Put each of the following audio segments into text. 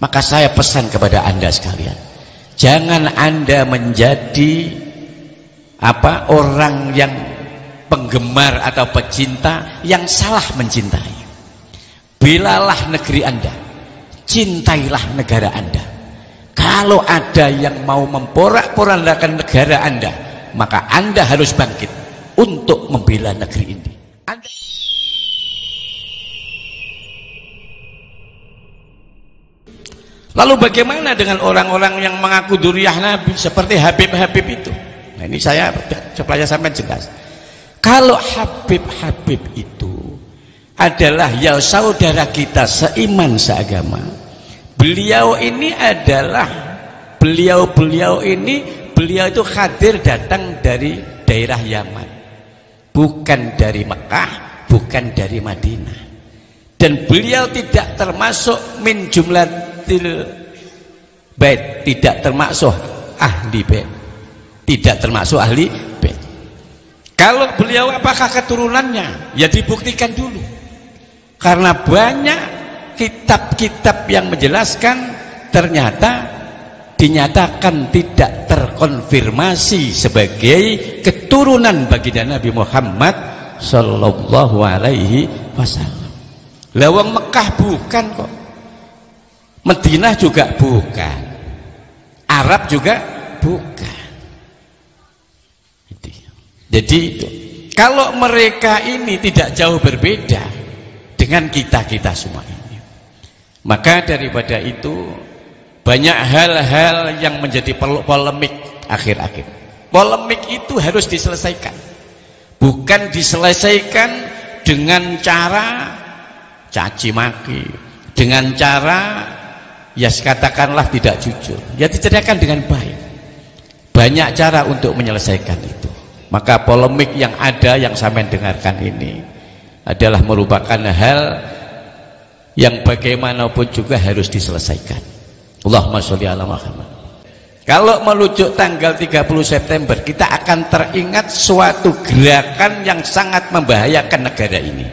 Maka saya pesan kepada Anda sekalian, jangan Anda menjadi orang yang penggemar atau pecinta yang salah mencintai. Belalah negeri Anda, cintailah negara Anda. Kalau ada yang mau memporak-porandakan negara Anda, maka Anda harus bangkit untuk membela negeri ini. Lalu bagaimana dengan orang-orang yang mengaku dzurriyyah Nabi seperti Habib-Habib itu? Nah, ini saya supaya sampai jelas. Kalau Habib-Habib itu adalah ya saudara kita seiman seagama, beliau ini adalah beliau itu hadir datang dari daerah Yaman, bukan dari Mekah, bukan dari Madinah, dan beliau tidak termasuk min jumlatil bait, tidak termasuk ahli bait, tidak termasuk ahli bait. Kalau beliau apakah keturunannya? Ya dibuktikan dulu, karena banyak kitab-kitab yang menjelaskan ternyata dinyatakan tidak terkonfirmasi sebagai keturunan baginda Nabi Muhammad sallallahu alaihi wasallam. Lawang Mekah bukan kok, Madinah juga bukan, Arab juga bukan. Jadi itu, kalau mereka ini tidak jauh berbeda dengan kita semua ini, maka daripada itu banyak hal-hal yang menjadi polemik akhir-akhir. Polemik itu harus diselesaikan, bukan diselesaikan dengan cara caci maki, dengan cara ya katakanlah tidak jujur. Ya diceritakan dengan baik. Banyak cara untuk menyelesaikan itu. Maka polemik yang ada yang sampai dengarkan ini adalah merupakan hal yang bagaimanapun juga harus diselesaikan. Allahumma sholli ala Muhammad. Kalau menuju tanggal 30 September kita akan teringat suatu gerakan yang sangat membahayakan negara ini.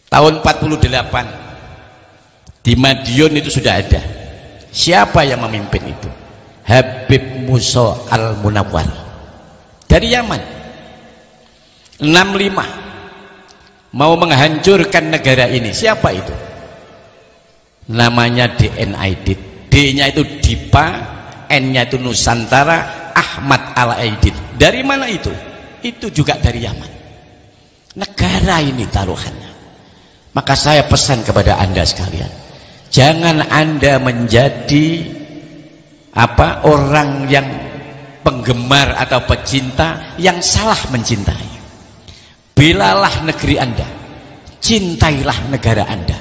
Tahun 48 di Madiun itu sudah ada. Siapa yang memimpin itu? Habib Musa Al-Munawwar dari Yaman. 65 mau menghancurkan negara ini. Siapa itu? Namanya DNID. D-nya itu Dipa, N-nya itu Nusantara, Ahmad Al-Aidid. Dari mana itu? Itu juga dari Yaman. Negara ini taruhannya. Maka saya pesan kepada Anda sekalian, jangan Anda menjadi orang yang penggemar atau pecinta yang salah mencintai. Belalah negeri Anda, cintailah negara Anda.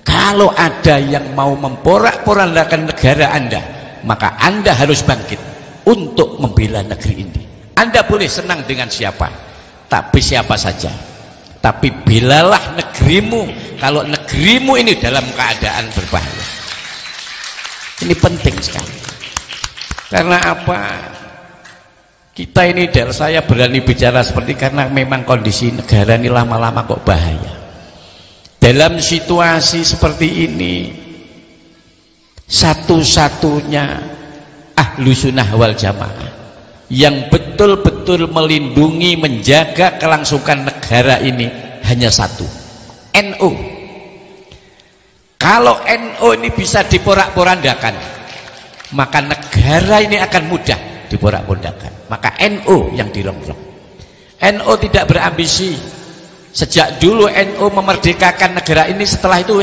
Kalau ada yang mau memporak-porandakan negara Anda, maka Anda harus bangkit untuk membela negeri ini. Anda boleh senang dengan siapa, tapi siapa saja, tapi belalah negerimu kalau negerimu ini dalam keadaan berbahaya. Ini penting sekali. Karena apa? Kita ini, dan saya berani bicara seperti karena memang kondisi negara ini lama-lama kok bahaya. Dalam situasi seperti ini, satu-satunya ahlu sunnah wal jamaah yang betul-betul melindungi, menjaga kelangsungan negara ini hanya satu, NU. Kalau NU ini bisa diporak-porandakan, maka negara ini akan mudah diporak-porandakan. Maka NU yang dirongrong. NU tidak berambisi. Sejak dulu NU memerdekakan negara ini, setelah itu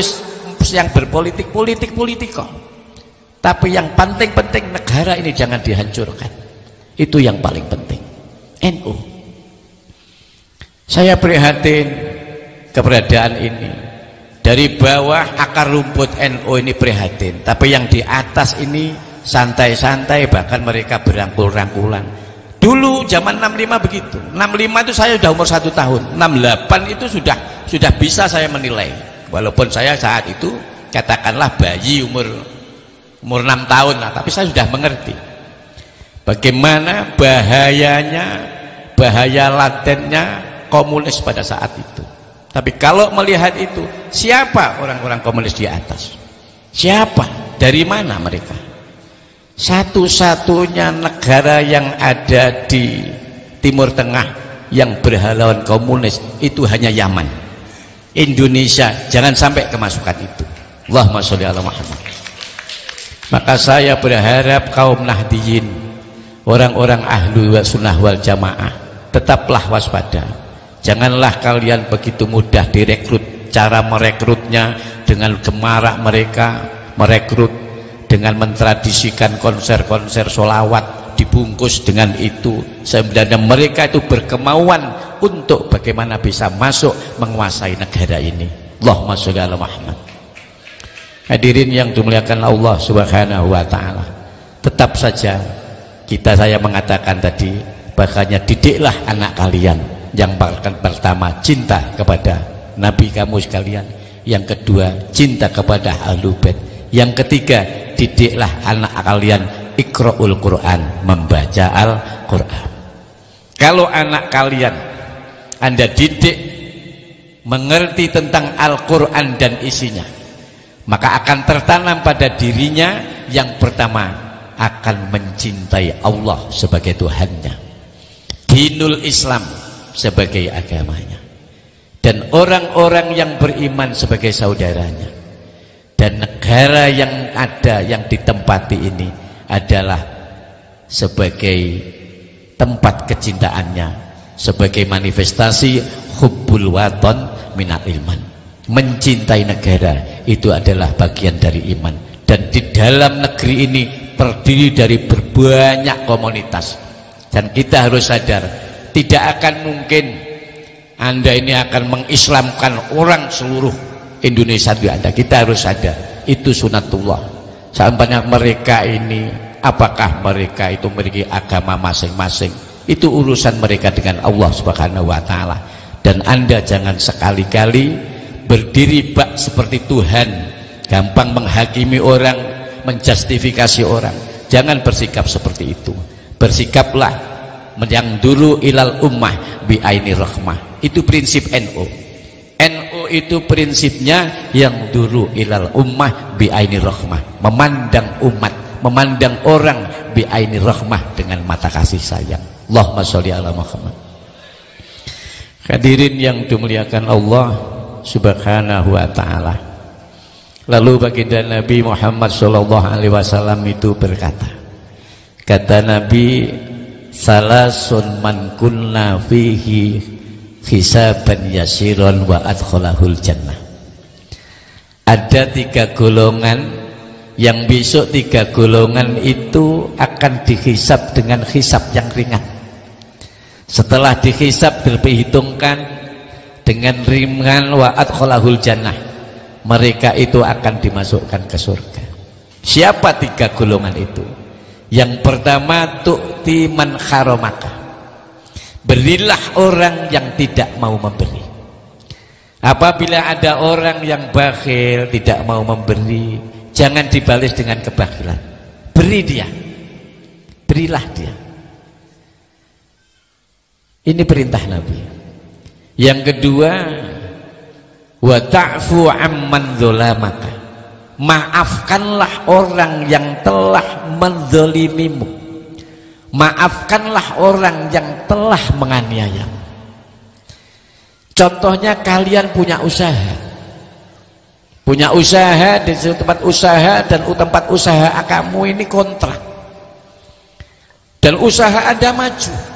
yang berpolitik kok. Tapi yang penting negara ini jangan dihancurkan. Itu yang paling penting. NU. Saya prihatin keberadaan ini. Dari bawah akar rumput NU ini prihatin, tapi yang di atas ini santai-santai, bahkan mereka berangkul-rangkulan. Dulu zaman 65 begitu. 65 itu saya sudah umur 1 tahun. 68 itu sudah bisa saya menilai. Walaupun saya saat itu katakanlah bayi umur 6 tahun lah, tapi saya sudah mengerti bagaimana bahaya latentnya komunis pada saat itu. Tapi kalau melihat itu, siapa orang-orang komunis di atas? Siapa? Dari mana mereka? Satu-satunya negara yang ada di Timur Tengah yang berhaluan komunis itu hanya Yaman. Indonesia jangan sampai kemasukan itu. Allahumma sholli ala Muhammad. Maka saya berharap kaum Nahdiyin, orang-orang ahlu sunnah wal jamaah, tetaplah waspada. Janganlah kalian begitu mudah direkrut. Cara merekrutnya dengan gemarak mereka merekrut dengan mentradisikan konser-konser sholawat, dibungkus dengan itu. Sebenarnya mereka itu berkemauan untuk bagaimana bisa masuk menguasai negara ini. Allahumma sholli ala Muhammad. Hadirin yang dimuliakan Allah Subhanahu wa ta'ala, tetap saja saya mengatakan tadi, bahkan didiklah anak kalian. Yang pertama cinta kepada Nabi kamu sekalian, yang kedua cinta kepada Ahlul Bait, yang ketiga didiklah anak kalian iqra'ul Quran, membaca Al-Quran. Kalau anak kalian Anda didik mengerti tentang Al-Quran dan isinya, maka akan tertanam pada dirinya yang pertama akan mencintai Allah sebagai Tuhannya, dinul Islam sebagai agamanya, dan orang-orang yang beriman sebagai saudaranya, dan negara yang ada yang ditempati ini adalah sebagai tempat kecintaannya, sebagai manifestasi hubbul waton minal iman. Mencintai negara itu adalah bagian dari iman. Dan di dalam negeri ini terdiri dari berbanyak komunitas, dan kita harus sadar tidak akan mungkin Anda ini akan mengislamkan orang seluruh Indonesia itu Anda. Kita harus sadar itu sunatullah. Sampainya mereka ini, apakah mereka itu memiliki agama masing-masing, itu urusan mereka dengan Allah Subhanahu wa ta'ala. Dan Anda jangan sekali-kali berdiri bak seperti Tuhan, gampang menghakimi orang, menjustifikasi orang. Jangan bersikap seperti itu. Bersikaplah yang dulu ilal ummah bi aini rahmah. Itu prinsip NU. NU itu prinsipnya yang dulu ilal ummah bi aini rahmah, memandang umat, memandang orang bi aini rahmah, dengan mata kasih sayang. Allahumma sholli ala Muhammad. Hadirin yang dimuliakan Allah Subhanahu wa ta'ala. Lalu baginda Nabi Muhammad sallallahu alaihi wasallam itu berkata, kata Nabi, salasun man kunna fihi hisaban yasiron wa adkhalahul jannah. Ada 3 golongan yang besok 3 golongan itu akan dihisab dengan hisab yang ringan. Setelah dihisab diperhitungkan dengan ringan, wa adkhalahul jannah, mereka itu akan dimasukkan ke surga. Siapa 3 golongan itu? Yang pertama, tu'ti man kharamaka, berilah orang yang tidak mau memberi. Apabila ada orang yang bakhil, tidak mau memberi, jangan dibalas dengan kebakhilan. Beri dia, berilah dia. Ini perintah Nabi. Yang kedua, wa ta'fu amman dzalamaka, maafkanlah orang yang telah menzalimimu, maafkanlah orang yang telah menganiaya. Contohnya kalian punya usaha di tempat usaha, dan tempat usaha kamu ini kontrak, dan usaha Anda maju.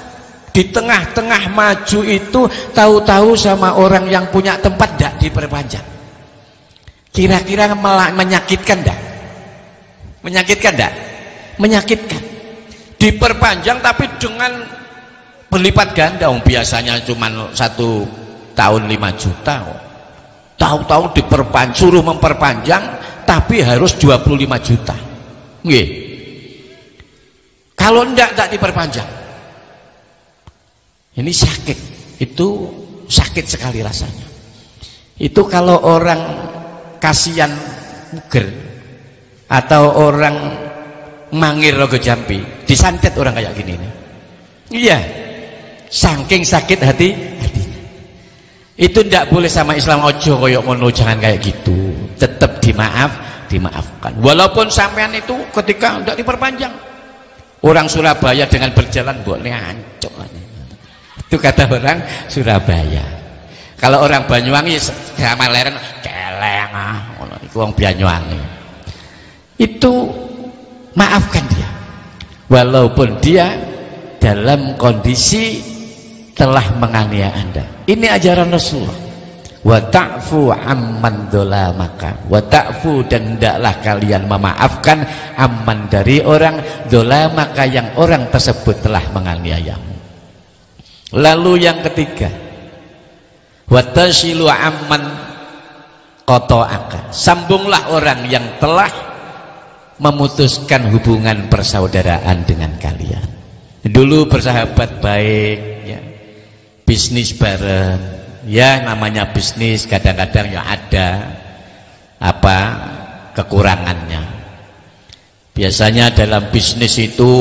Di tengah-tengah maju itu tahu-tahu sama orang yang punya tempat tidak diperpanjang. Kira-kira menyakitkan enggak? Menyakitkan enggak? Menyakitkan. Diperpanjang tapi dengan berlipat ganda. Biasanya cuma 1 tahun 5 juta. Tahu-tahu suruh memperpanjang tapi harus 25 juta. Nggih. Kalau enggak diperpanjang. Ini sakit. Itu sakit sekali rasanya. Itu kalau orang kasihan muger atau orang mangir rogo jampi disantet orang kayak gini nih. Iya, saking sakit hati. Itu tidak boleh sama Islam. Ojo koyok ngono, jangan kayak gitu. Tetap dimaaf, dimaafkan. Walaupun sampean itu ketika tidak diperpanjang, orang Surabaya dengan berjalan boleh ancok, itu kata orang Surabaya. Kalau orang Banyuwangi sama leren celeng, itu orang Banyuwangi, itu maafkan dia walaupun dia dalam kondisi telah menganiaya Anda. Ini ajaran Rasulullah. Wa ta'fu amman dzalamaka, wa ta'fu, dan hendaklah kalian memaafkan amman, dari orang dzalamaka, yang orang tersebut telah menganiayamu. Lalu yang ketiga, wa tasilu amman qata'aka, sambunglah orang yang telah memutuskan hubungan persaudaraan dengan kalian. Dulu bersahabat baik ya, bisnis bareng ya, namanya bisnis kadang-kadang ya ada apa kekurangannya. Biasanya dalam bisnis itu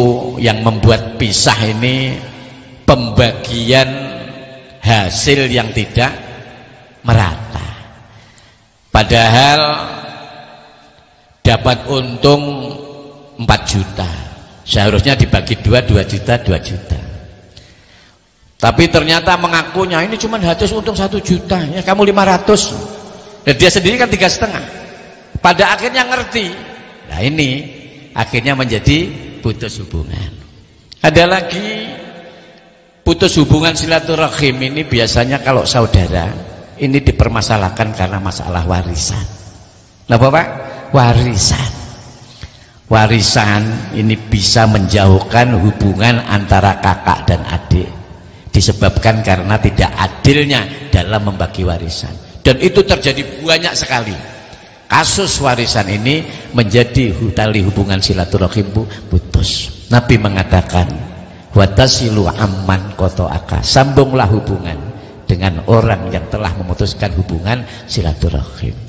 yang membuat pisah ini pembagian hasil yang tidak merata. Padahal dapat untung 4 juta, seharusnya dibagi 2 juta, 2 juta. Tapi ternyata mengakunya ini cuma hadis untung 1 juta, ya kamu 500, dan dia sendiri kan 3,5. Pada akhirnya ngerti. Nah ini akhirnya menjadi putus hubungan. Ada lagi putus hubungan silaturahim ini biasanya kalau saudara ini dipermasalahkan karena masalah warisan. Nah Bapak, warisan ini bisa menjauhkan hubungan antara kakak dan adik, disebabkan karena tidak adilnya dalam membagi warisan. Dan itu terjadi banyak sekali kasus warisan ini menjadi tali hubungan silaturahim putus. Nabi mengatakan watasilu amman qata'aka, sambunglah hubungan dengan orang yang telah memutuskan hubungan silaturahim.